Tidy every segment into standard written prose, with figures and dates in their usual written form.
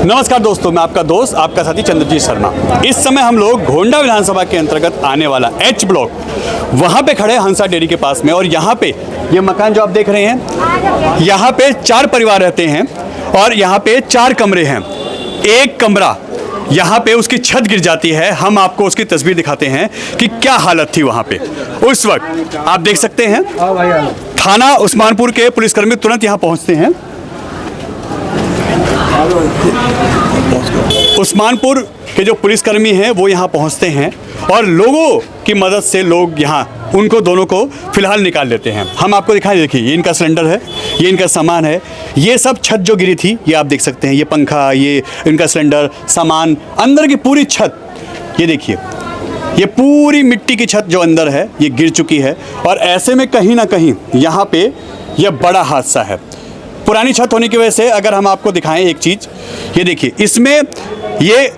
नमस्कार दोस्तों, मैं आपका दोस्त आपका साथी चंद्रजीत शर्मा। इस समय हम लोग घोंडा विधानसभा के अंतर्गत आने वाला एच ब्लॉक वहाँ पे खड़े हंसा डेयरी के पास में। और यहाँ पे ये मकान जो आप देख रहे हैं, यहाँ पे 4 परिवार रहते हैं और यहाँ पे 4 कमरे हैं। एक कमरा यहाँ पे उसकी छत गिर जाती है। हम आपको उसकी तस्वीर दिखाते हैं कि क्या हालत थी वहाँ पे उस वक्त। आप देख सकते हैं थाना उस्मानपुर के पुलिसकर्मी तुरंत यहाँ पहुँचते हैं। उस्मानपुर के जो पुलिसकर्मी हैं वो यहाँ पहुँचते हैं और लोगों की मदद से लोग यहाँ उनको दोनों को फिलहाल निकाल लेते हैं। हम आपको दिखाएं, देखिए ये इनका सिलेंडर है, ये इनका सामान है, ये सब छत जो गिरी थी ये आप देख सकते हैं। ये पंखा, ये इनका सिलेंडर, सामान, अंदर की पूरी छत ये देखिए, ये पूरी मिट्टी की छत जो अंदर है ये गिर चुकी है। और ऐसे में कहीं ना कहीं यहाँ पे यह बड़ा हादसा है। पुरानी छत होने की वजह से अगर हम आपको दिखाएं एक चीज़, ये देखिए, इसमें ये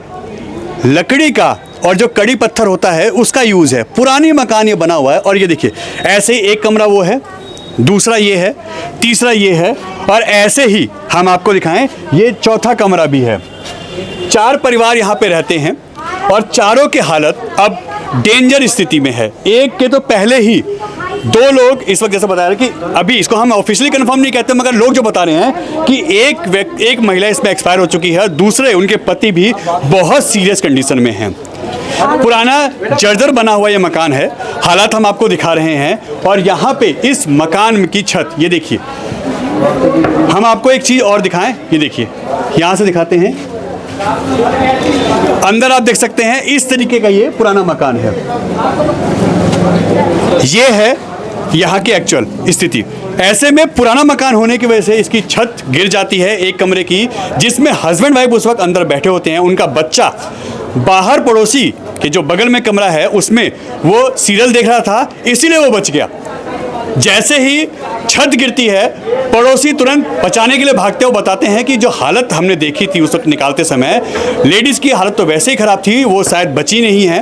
लकड़ी का और जो कड़ी पत्थर होता है उसका यूज़ है। पुरानी मकान ये बना हुआ है। और ये देखिए ऐसे ही एक कमरा वो है, दूसरा ये है, तीसरा ये है और ऐसे ही हम आपको दिखाएं ये चौथा कमरा भी है। 4 परिवार यहाँ पे रहते हैं और चारों की हालत अब डेंजर स्थिति में है। एक के तो पहले ही 2 लोग इस वक्त जैसे बता रहे हैं कि अभी इसको हम ऑफिशियली कंफर्म नहीं कहते, मगर लोग जो बता रहे हैं कि एक महिला इसमें एक्सपायर हो चुकी है, दूसरे उनके पति भी बहुत सीरियस कंडीशन में हैं। पुराना जर्जर बना हुआ ये मकान है, हालात हम आपको दिखा रहे हैं। और यहाँ पे इस मकान की छत ये देखिए, हम आपको एक चीज़ और दिखाएं, ये देखिए यहाँ से दिखाते हैं, अंदर आप देख सकते हैं इस तरीके का ये पुराना मकान है। ये है यहाँ की एक्चुअल स्थिति। ऐसे में पुराना मकान होने की वजह से इसकी छत गिर जाती है एक कमरे की, जिसमें हस्बैंड वाइफ उस वक्त अंदर बैठे होते हैं। उनका बच्चा बाहर पड़ोसी के जो बगल में कमरा है उसमें वो सीरियल देख रहा था, इसीलिए वो बच गया। जैसे ही छत गिरती है पड़ोसी तुरंत बचाने के लिए भागते हुए बताते हैं कि जो हालत हमने देखी थी उस वक्त निकालते समय, लेडीज़ की हालत तो वैसे ही ख़राब थी, वो शायद बची नहीं है,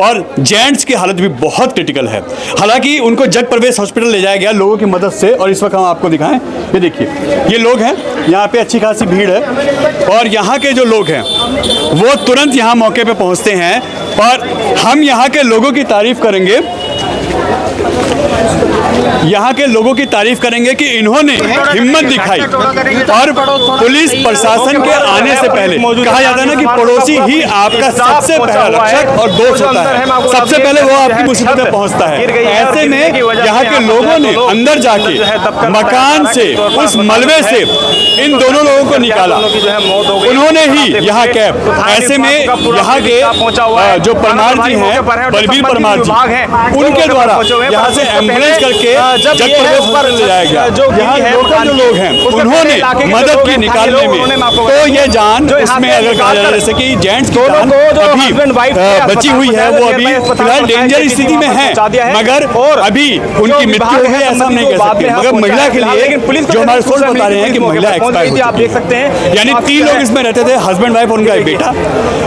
और जेंट्स की हालत भी बहुत क्रिटिकल है। हालांकि उनको जग प्रवेश हॉस्पिटल ले जाया गया लोगों की मदद से। और इस वक्त हम आपको दिखाएं, ये देखिए ये लोग हैं, यहाँ पे अच्छी खासी भीड़ है और यहाँ के जो लोग हैं वो तुरंत यहाँ मौके पर पहुँचते हैं। और हम यहाँ के लोगों की तारीफ़ करेंगे, यहाँ के लोगों की तारीफ करेंगे कि इन्होंने हिम्मत दिखाई। और पुलिस प्रशासन के आने से पहले कहा जाता है ना कि पड़ोसी ही आपका सबसे पहला रक्षक और दोस्त होता है, सबसे पहले वो आपकी मुसीबत में पहुंचता है। ऐसे में यहाँ के लोगों ने अंदर जाके मकान से उस मलबे से इन दोनों लोगों को निकाला, उन्होंने ही यहाँ कैब। ऐसे में यहाँ के जो परमार जी हैं, बलबीर परमार जी, उनके द्वारा यहाँ से एम्बुलेंस करके जब ले जाया गया। जो यहाँ लोकल जो लोग हैं उन्होंने मदद की निकालने में। तो ये जान इसमें अगर कहा जाए जैसे कि जेंट्स की जान अभी बची हुई है, वो अभी फिलहाल डेंजर स्थिति में है, मगर अभी उनकी मृत्यु हो गई ऐसा नहीं कह सकते। मगर महिला के लिए जो हमारे सोर्स बता रहे हैं कि महिला एक्सपायर हो चुकी है। यानी 3 लोग इसमें रहते थे, हस्बैंड वाइफ और उनका एक बेटा,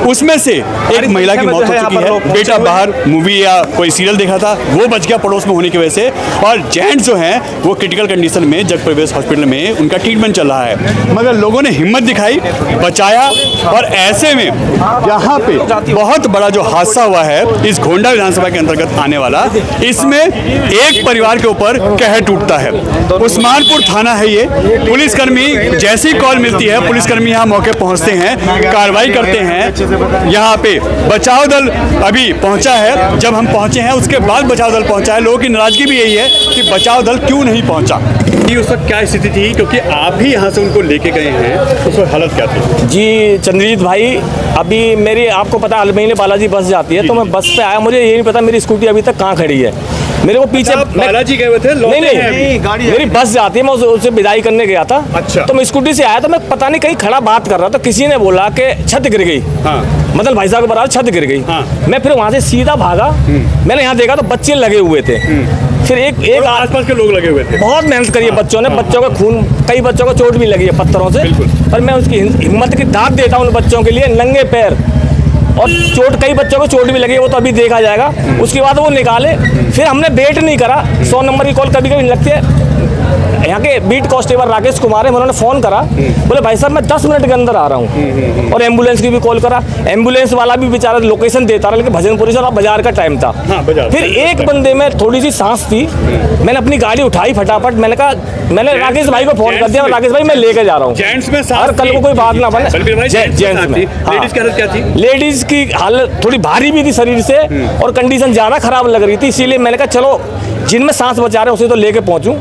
उसमें से एक महिला की मौत हो चुकी है। बेटा बाहर मूवी या कोई सीरियल देखा था, वो बच गया पड़ोस में होने की वजह से। और जेंट्स जो हैं वो क्रिटिकल कंडीशन में जग प्रवेश हॉस्पिटल में उनका ट्रीटमेंट चल रहा है, मगर लोगों ने हिम्मत दिखाई, बचाया। और ऐसे में यहाँ पे बहुत बड़ा जो हादसा हुआ है इस घोंडा विधानसभा के अंतर्गत आने वाला, इसमें एक परिवार के ऊपर कहर टूटता है। उस्मानपुर थाना है ये। पुलिसकर्मी जैसी कॉल मिलती है, पुलिसकर्मी यहाँ मौके पहुँचते हैं, कार्रवाई करते हैं। यहाँ पे बचाव दल अभी पहुँचा है, जब हम पहुँचे हैं उसके बाद बचाव दल पहुँचा है। लोगों की नाराजगी भी यही है कि बचाव दल क्यों नहीं पहुंचा। कि उस वक्त क्या स्थिति थी, क्योंकि आप भी यहाँ से उनको लेके गए हैं, उस वक्त हालत क्या थी? जी चंद्रजीत भाई, अभी मेरी आपको पता है अलमैली बालाजी बस जाती है, तो मैं बस पे आया, मुझे ये नहीं पता मेरी स्कूटी अभी तक कहाँ खड़ी है। मेरे को पीछे बालाजी गए हुए थे? नहीं, मेरी बस जाती है, मैं उसे विदाई करने गया था। अच्छा। तो मैं स्कूटी से आया तो मैं पता नहीं कहीं खड़ा बात कर रहा था, किसी ने बोला कि छत गिर गई। हाँ। मतलब भाई साहब के बराबर छत गिर गई। हाँ। मैं फिर वहाँ से सीधा भागा, मैंने यहाँ देखा तो बच्चे लगे हुए थे। फिर एक आसपास के लोग लगे हुए थे। बहुत मेहनत करी है बच्चों ने, बच्चों का खून, कई बच्चों को चोट भी लगी है पत्थरों से, पर मैं उसकी हिम्मत की दाद देता हूँ उन बच्चों के लिए, नंगे पैर। और चोट, कई बच्चों को चोट भी लगी है, वो तो अभी देखा जाएगा। उसके बाद वो निकाले, फिर हमने वेट नहीं करा, 100 नंबर की कॉल कभी कभी लगती है, यहाँ के बीट कांस्टेबल राकेश कुमार है, उन्होंने फ़ोन करा, बोले भाई साहब मैं 10 मिनट के अंदर आ रहा हूँ, और एम्बुलेंस की भी कॉल करा, एम्बुलेंस वाला भी बेचारा लोकेशन देता रहा, लेकिन भजनपुरी से बाजार का टाइम था। फिर एक बंदे में थोड़ी सी सांस थी, मैंने अपनी गाड़ी उठाई फटाफट, मैंने कहा, मैंने राकेश भाई को फोन कर दिया, राकेश भाई मैं लेके जा रहा हूँ, जेंट्स में और कल को कोई बात ना बने। जेंट्स में लेडीज की हालत क्या थी? लेडीज की हालत थोड़ी भारी भी थी शरीर से, और कंडीशन ज़्यादा खराब लग रही थी, इसीलिए मैंने कहा चलो जिनमें सांस बचा रहे हैं उसे तो लेके पहुंचूं।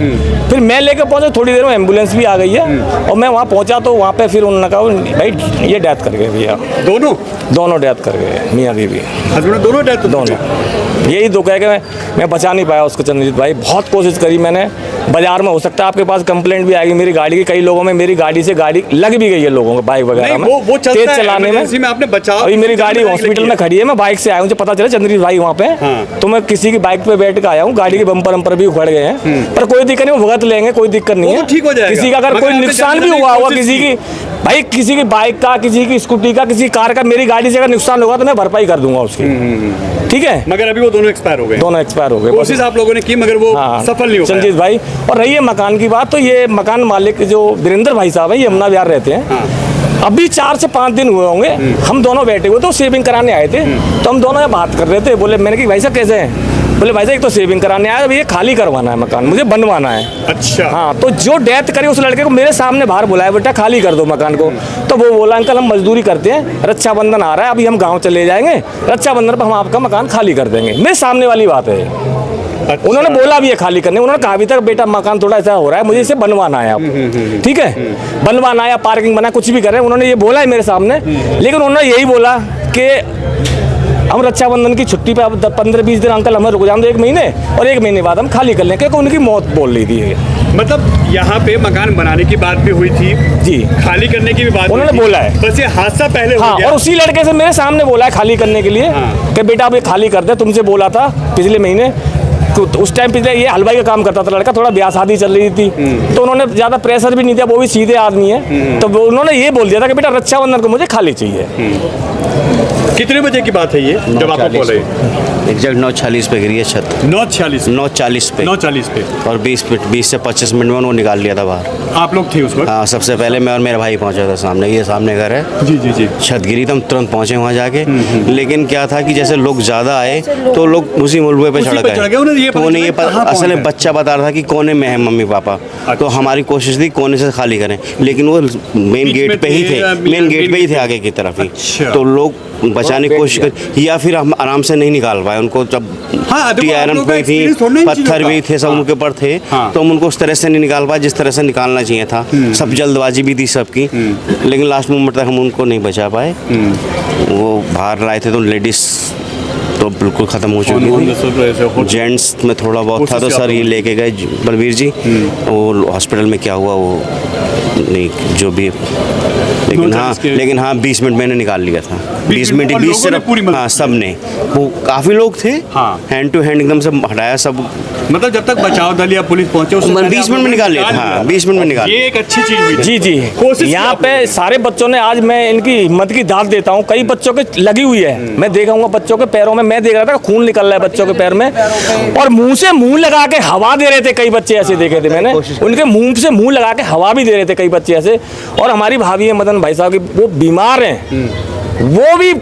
फिर मैं लेके पहुंचा, थोड़ी देर में एम्बुलेंस भी आ गई है, और मैं वहाँ पहुंचा तो वहाँ पे फिर उन्होंने कहा भाई ये डेथ कर गए भैया, दोनों डेथ कर गए, मियाँ बीवी दोनों डेथ, दोनों। यही दुख है कि मैं बचा नहीं पाया उसको चंद्रजीत भाई, बहुत कोशिश करी मैंने, बाजार में हो सकता है आपके पास कंप्लेंट भी आएगी मेरी गाड़ी की, कई लोगों में मेरी गाड़ी से गाड़ी लग भी गई है लोगों को बाइक वगैरह में, वो तेज चलाने में आपने बचाव। अभी मेरी गाड़ी हॉस्पिटल में खड़ी है, मैं बाइक से आया हूँ, मुझे पता चला चंद्रजीत भाई वहाँ पे, तो मैं किसी की बाइक पे बैठ कर आया हूँ, गाड़ी के बम्पर भी उखड़ गए हैं, पर कोई दिक्कत नहीं, वो भुगत लेंगे, कोई दिक्कत नहीं है, ठीक हो जाएगा। किसी का अगर कोई नुकसान भी हुआ होगा किसी की, भाई किसी की बाइक का, किसी की स्कूटी का, किसी कार का, मेरी गाड़ी से अगर नुकसान होगा तो मैं भरपाई कर दूंगा उसकी, ठीक है। मगर अभी वो दोनों एक्सपायर हो गए, दोनों एक्सपायर हो गए। कोशिश आप लोगों ने की मगर वो सफल नहीं हो पाया संजीत भाई। और रही है मकान की बात, तो ये मकान मालिक जो वीरेंद्र भाई साहब हैं, ये यमुना विहार रहते हैं, अभी 4 से 5 दिन हुए होंगे, हम दोनों बैठे हुए तो सेविंग कराने आए थे, तो हम दोनों बात कर रहे थे, बोले मैंने कि भाई साहब कैसे हैं, बोले भाई साहब एक तो सेविंग कराने आया, ये खाली करवाना है मकान, मुझे बनवाना है। अच्छा। हाँ, तो जो डेथ करी उस लड़के को मेरे सामने बाहर बुलाया, बेटा खाली कर दो मकान को, तो वो बोला अंकल हम मजदूरी करते हैं, रक्षाबंधन आ रहा है, अभी हम गाँव चले जाएंगे, रक्षाबंधन पर हम आपका मकान खाली कर देंगे, मेरे सामने वाली बात है। अच्छा। उन्होंने बोला भी है खाली करने, उन्होंने कहा भी था बेटा मकान थोड़ा ऐसा हो रहा है, मुझे इसे बनवाना है आप, ठीक है, बनवाना है, पार्किंग बना, कुछ भी करें, उन्होंने ये बोला है मेरे सामने, लेकिन उन्होंने यही बोला कि हम रक्षाबंधन की छुट्टी पे अब 15-20 दिन अंकल हमें रुक जाएं, 1 महीने, और 1 महीने बाद हम खाली कर लें, क्योंकि उनकी मौत बोल रही थी। मतलब यहाँ पे मकान बनाने की बात भी हुई थी जी, खाली करने की भी बात उन्होंने बोला है, बस ये हादसा पहले हाँ, हो गया। और उसी लड़के से मेरे सामने बोला है खाली करने के लिए, कि बेटा अब ये खाली कर दे, तुमसे बोला था पिछले महीने, तो उस टाइम पिछले ये हलवाई का काम करता था लड़का, थोड़ा ब्याह शादी चल रही थी, तो उन्होंने ज़्यादा प्रेशर भी नहीं दिया, वो भी सीधे आदमी है, तो उन्होंने ये बोल दिया था कि बेटा रक्षाबंधन को मुझे खाली चाहिए। कितने बजे की बात है ये जब आपको कॉल आई? एग्जैक्ट 9:40 पे गिरी है छत, 9:40 पे, 9:40 पे, और 20 से 25 मिनट में उनको निकाल लिया था बाहर। आप लोग थे उस वक्त? हाँ, सबसे पहले मैं और मेरा भाई पहुंचा था सामने, ये सामने घर है जी जी जी। छत गिरी तो हम तुरंत पहुंचे वहाँ जाके, लेकिन क्या था कि जैसे लोग ज़्यादा आए तो लोग उसी मुलवे पे चढ़ गए, तो उन्हें ये असल में बच्चा बता रहा था कि कोने में है मम्मी पापा, तो हमारी कोशिश थी कोने से खाली करें, लेकिन वो मेन गेट पे ही थे, मेन गेट पे ही थे आगे की तरफ ही, तो लोग बचाने की कोशिश कर, या फिर हम आराम से नहीं निकाल पाए उनको, जब आयरन पे थी, पत्थर भी थे, सब उनके ऊपर थे, तो हम उनको उस तरह से नहीं निकाल पाए जिस तरह से निकालना चाहिए था, सब जल्दबाजी भी थी सबकी, लेकिन लास्ट मोमेंट तक हम उनको नहीं बचा पाए। वो बाहर लाए थे तो लेडीज तो बिल्कुल ख़त्म हो चुकी थी, जेंट्स में थोड़ा बहुत था, तो सर ये लेके गए बलवीर जी, वो हॉस्पिटल में क्या हुआ वो नहीं, जो भी, लेकिन हाँ 20 मिनट मैंने निकाल लिया था, 20 मिनट 20 से, हाँ सब ने, वो काफ़ी लोग थे, हैंड टू हैंड एकदम से हटाया सब, मतलब जब तक बचाव दल या पुलिस पहुंचे 20 मिनट में निकाल लिया, हाँ 20 मिनट में निकाल, ये एक अच्छी चीज हुई। जी जी, यहाँ पे सारे बच्चों ने, आज मैं इनकी हिम्मत की दाद देता हूँ, कई बच्चों के लगी हुई है, मैं देखूंगा बच्चों के पैरों में, मैं देख रहा था खून निकल रहा है बच्चों के पैर में, और मुंह से मुंह लगा के हवा दे रहे थे कई बच्चे, ऐसे देखे थे मैंने, उनके मुंह से मुंह लगा के हवा भी दे रहे थे कई बच्चे ऐसे। और हमारी भाभी है मदन भाई साहब की, वो बीमार हैं, वो भी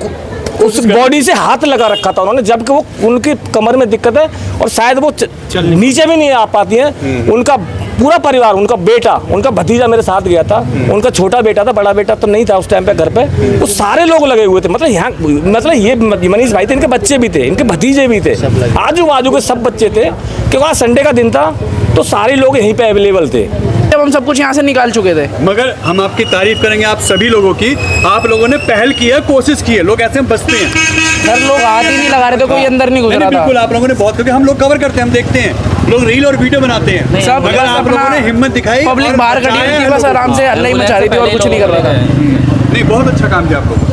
उस बॉडी से हाथ लगा रखा था उन्होंने, जबकि वो उनकी कमर में दिक्कत है और शायद वो नीचे भी नहीं आ पाती हैं। उनका पूरा परिवार, उनका बेटा, उनका भतीजा मेरे साथ गया था, उनका छोटा बेटा था, बड़ा बेटा तो नहीं था उस टाइम पे घर पे, तो सारे लोग लगे हुए थे, मतलब यहाँ, मतलब ये मनीष भाई थे, इनके बच्चे भी थे, इनके भतीजे भी थे, आजू बाजू के सब बच्चे थे, क्योंकि वहाँ संडे का दिन था तो सारे लोग यहीं पे अवेलेबल थे। जब हम सब कुछ यहाँ से निकाल चुके थे, मगर हम आपकी तारीफ करेंगे आप सभी लोगों की, आप लोगों ने पहल की है, कोशिश की है, लोग ऐसे में बचते हैं सर, लोग हाथ ही नहीं लगा रहे थे, कोई अंदर नहीं घुस रहा था। बिल्कुल आप लोगों ने बहुत, क्योंकि हम लोग कवर करते हैं, हम देखते हैं, लोग रील और वीडियो बनाते हैं, सब मगर आप लोगों ने हिम्मत दिखाई, पब्लिक बाहर खड़ी हुई थी, बस आराम से हल्ला ही मचा रही थी और कुछ नहीं कर रहा था। नहीं, बहुत अच्छा काम किया आप लोगों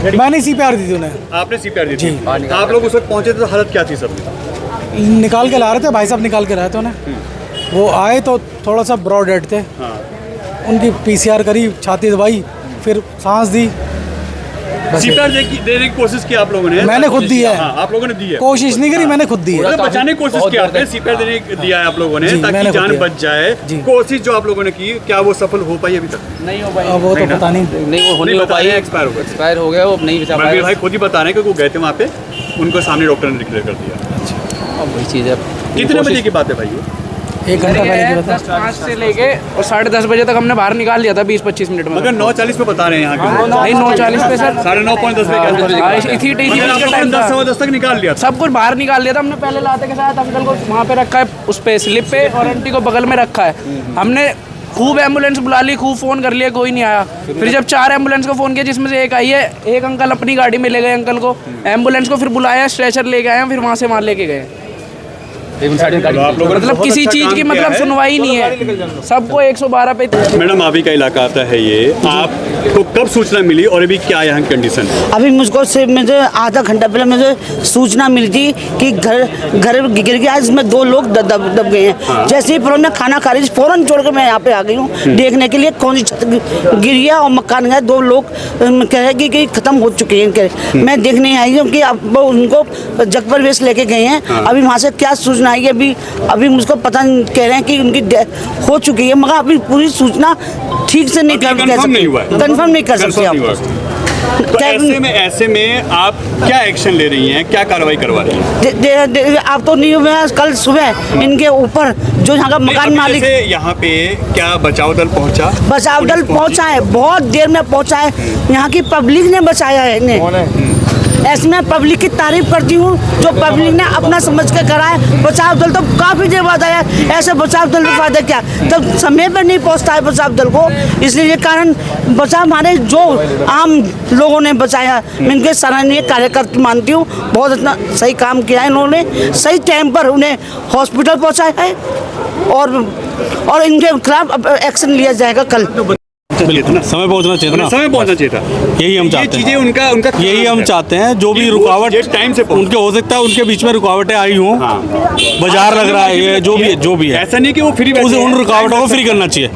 ने। मैंने CPR दी थी उन्हें। आपने CPR दी थी? आप लोग उस वक्त पहुंचे थे तो हालत क्या थी सब? निकाल के ला रहे थे, भाई साहब निकाल के लाए थे उन्हें, वो आए तो थोड़ा सा ब्रॉड डेड थे, उनकी PCR करी, छाती दबाई, फिर सांस दी, सीपीआर देने की कोशिश की आप लोगों ने? मैंने खुद दी है। हाँ, आप लोगों ने दी है। कोशिश नहीं करी, मैंने खुद दी है। मतलब बचाने की कोशिश की आपने, सीपीआर देने दिया है आप लोगों ने जी, ताकि मैंने खुद जान दिया। बच जाए। जी। कोशिश जो आप लोगों ने की, क्या वो सफल हो पाई अभी तक? नहीं हो पाई। अब वो तो पता नहीं। नहीं, वो हो नहीं हो पाई। एक्सपायर हो गए। एक्सपायर हो गया, वो नहीं बचा रणवीर पाया। भाई खुद ही बता रहे हैं कि वो गए थे वहाँ पे, उनको सामने डॉक्टर ने डिक्लेयर कर दिया। अब वही चीज़ है। कितने बजे की बात है भाई ये? 1 घंटा पहले की बता। 10:05 से लेके और 10:30 बजे तक हमने बाहर निकाल लिया था, 20-25 मिनट में। मगर 9:40 पे बता रहे हैं यहाँ के। नहीं, 9:40 पे सर। 9:30 पे हाँ, क्या? इसी मतलब का आप लोगों टाइम ने था। 10-10 तक निकाल लिया था। सब कुछ बाहर निकाल लिया था हमने। पहले लाते के साथ अंकल को वहाँ पे रखा है, उस पे स्लिप पे, और आंटी को बगल में रखा है। हमने खूब एम्बुलेंस बुला ली, खूब फ़ोन कर लिया, कोई नहीं आया। फिर जब 4 एम्बुलेंस को फ़ोन किया, जिसमें से एक आई है, एक अंकल अपनी गाड़ी में ले गए अंकल को, एम्बुलेंस को फिर बुलाया, स्ट्रेचर लेके आए, फिर वहाँ से वहाँ लेके गए। आप लोगों ने मतलब बहुत किसी अच्छा चीज़ काम की किया मतलब है। सुनवाई नहीं है, सबको 112 पे। मैडम आप ही का इलाका आता है ये, आपको कब सूचना मिली और अभी क्या यहाँ की कंडीशन है? अभी मुझको सिर्फ मुझे आधा घंटा पहले मुझे सूचना मिली थी कि घर गिर गया, इसमें 2 लोग दब गए हैं। जैसे ही फिर मैं खाना खा रही थी, फौरन छोड़ के मैं यहाँ पे आ गई हूँ देखने के लिए कौन सी छत गिर गया और मकान गया। 2 लोग कह रहे कि खत्म हो चुके हैं। मैं देखने आई हूँ कि अब वो उनको जगपर वेश लेके गए हैं। अभी वहाँ से क्या सूचना आई है अभी मुझको पता नहीं, कह रहे हैं कि उनकी डेथ हो चुकी है, मगर अभी पूरी सूचना ठीक से नहीं कंफर्म नहीं हुआ है। कंफर्म नहीं कर सकते आप। तो ऐसे में आप क्या एक्शन ले रही हैं, क्या कार्रवाई करवा रही हैं? आप तो नहीं हुए, कल सुबह इनके ऊपर जो यहाँ का मकान मालिक, यहाँ पे क्या बचाव दल पहुंचा? बचाव दल पहुंचा है, बहुत देर में पहुंचा है। यहाँ की पब्लिक ने बचाया है इन्हें। ऐसे में पब्लिक की तारीफ करती हूँ, जो पब्लिक ने अपना समझ के करा है। बचाव दल तो काफ़ी देर बाद आया, ऐसे बचाव दल का फायदा क्या, जब समय पर नहीं पहुँचता है बचाव दल को। इसलिए ये कारण बचाव हमारे जो आम लोगों ने बचाया, मैं इनके सराहनीय कार्यकर्ता मानती हूँ। बहुत इतना सही काम किया है इन्होंने, सही टाइम पर उन्हें हॉस्पिटल पहुँचाया है और इनके खिलाफ एक्शन लिया जाएगा कल। समय पहुंचना चाहिए था ना, समय पहुंचना चाहिए था। यही हम चाहते चीजें हैं। उनका यही हम चाहते हैं, जो भी रुकावट टाइम से उनके हो सकता है, उनके बीच में रुकावटें आई हों, बाजार लग रहा है, ये जो भी है, ऐसा नहीं कि वो फ्री उन रुकावटों को फ्री करना चाहिए।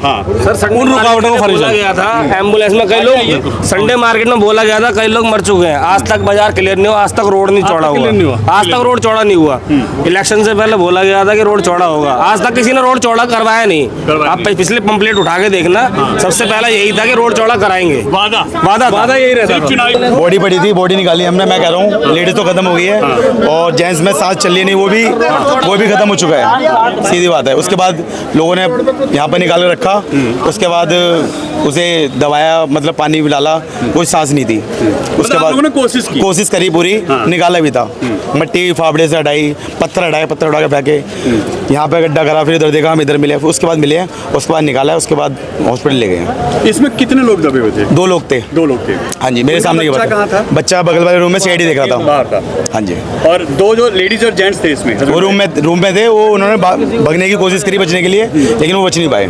सर उन रुकावटों को फ्री बोला गया था एम्बुलेंस में, कई लोग संडे मार्केट में बोला गया था कई लोग मर चुके हैं, आज तक बाजार क्लियर नहीं हुआ, आज तक रोड नहीं चौड़ा हुआ, आज तक रोड चौड़ा नहीं हुआ। इलेक्शन से पहले बोला गया था कि रोड चौड़ा होगा, आज तक किसी ने रोड चौड़ा करवाया नहीं। आप पिछले पंपलेट उठा के देखना, सबसे पहला यही था कि रोड चौड़ा कराएंगे, वादा यही रहता। बॉडी पड़ी थी, बॉडी निकाली हमने। मैं कह रहा हूँ लेडीज तो खत्म हो गई है और जेंट्स में सांस चल रही नहीं, वो भी खत्म हो चुका है, सीधी बात है। उसके बाद लोगों ने यहाँ पर निकाल के रखा, उसके बाद उसे दबाया, मतलब पानी भी डाला, कोई सांस नहीं थी। उसके बाद कोशिश करी पूरी, निकाला भी था, मट्टी फावड़े से हटाई, पत्थर उठा के फेंके, यहाँ पे गड्ढा करा, फिर इधर देखा हम इधर मिले, उसके बाद मिले, उसके बाद निकाला, उसके बाद हॉस्पिटल ले गए। इसमें कितने लोग दबे हुए थे? 2 लोग थे। 2 लोग थे। हाँ जी, मेरे सामने बच्चा कहाँ था? बच्चा बगल वाले रूम में सीआईडी देख रहा था। बाहर था। हाँ जी। और 2 जो लेडीज और जेंट्स थे इसमें, वो रूम में थे, वो उन्होंने भागने की कोशिश करी बचने के लिए, लेकिन वो बच नहीं पाए।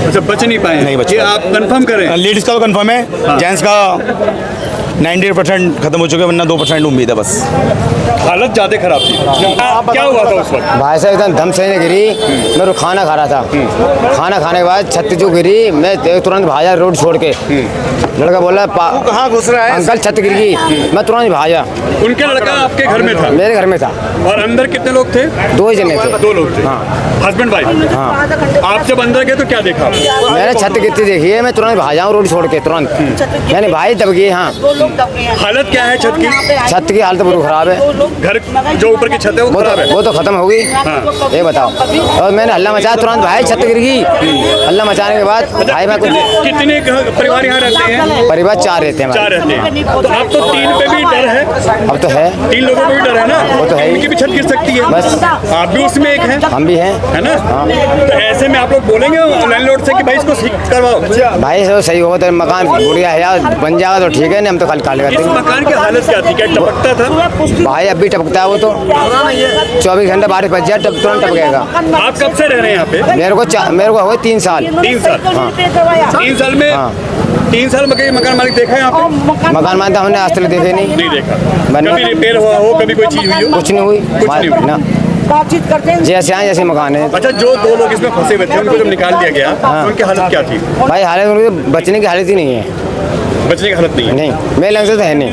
अच्छा, बच नहीं पाए? नहीं बच ये पाए। आप कंफर्म करें? लेडीज का तो कंफर्म है, जेंट्स का 98% खत्म हो चुके हैं, वरना 2% उम्मीद है बस। हालत ज्यादा खराब थी। क्या हुआ था उस वक्त? भाई साहब एकदम दम से नहीं गिरी, मैं खाना खा रहा था। खाना खाने के बाद छत जो गिरी, मैं तुरंत भागा रोड छोड़ के। लड़का बोला कहाँ घुस रहा है? अंकल छत गिर गई, मैं तुरंत भागा। उनके लड़का आपके घर में था? मेरे घर में था। और अंदर कितने लोग थे? 2 ही जने थे। 2 लोग थे। Husband wife? हाँ। आप जब अंदर गए तो क्या देखा? मैंने छत गिरती देखी है, मैं तुरंत भागा रोड छोड़ के तुरंत। मैंने भाई दब गई। हाँ। हालत क्या है छत की? छत की हालत बहुत खराब है। घर जो ऊपर की छत है वो खराब है? वो तो खत्म हो गई। ये बताओ। और मैंने हल्ला मचाया तुरंत, भाई छत गिर गई। हल्ला मचाने के बाद भाई मैं कितने परिवार यहाँ रहते हैं? परिवार 4 रहते हैं। 4 रहते हैं। तो अब तो 3 पे भी डर है? अब तो है, 3 लोगों पे भी डर है ना? वो तो है। उनकी भी छत गिर सकती है। बस। आप भी उसमें एक हैं? हम भी हैं, है ना? तो ऐसे में आप लोग बोलेंगे लैंडलॉर्ड से कि भाई इसको ठीक करवाओ। भाई सब सही होगा तो मकान बढ़िया है यार, बन जाएगा तो ठीक है, नहीं हम तो खाली काले इस करते हैं। मकान की हालत क्या थी? क्या टपकता था? भाई अब भी टपकता है, वो तो 24 घंटे बारिश बच जाए तुरंत टपकेगा। आप कब से रह रहे हैं यहाँ पे? मेरे को हो गए 3 साल। 3 साल? 3 साल में 3 साल मकान मालिक देखा है यहाँ पे? मकान मालिक हमने आज तक देखे नहीं। नहीं देखा। कभी रिपेयर हुआ हो, कभी कोई चीज हुई हो? कुछ नहीं हुई। कुछ नहीं हुई ना, बातचीत करते हैं जैसे आए जैसे मकान है। अच्छा, जो 2 लोग इसमें फंसे हुए थे उनको जब निकाल दिया गया तो उनकी हालत क्या थी? भाई हालत उनकी बचने की हालत ही नहीं है। बचने की हालत नहीं है। नहीं मेरे लंग से तो है नहीं।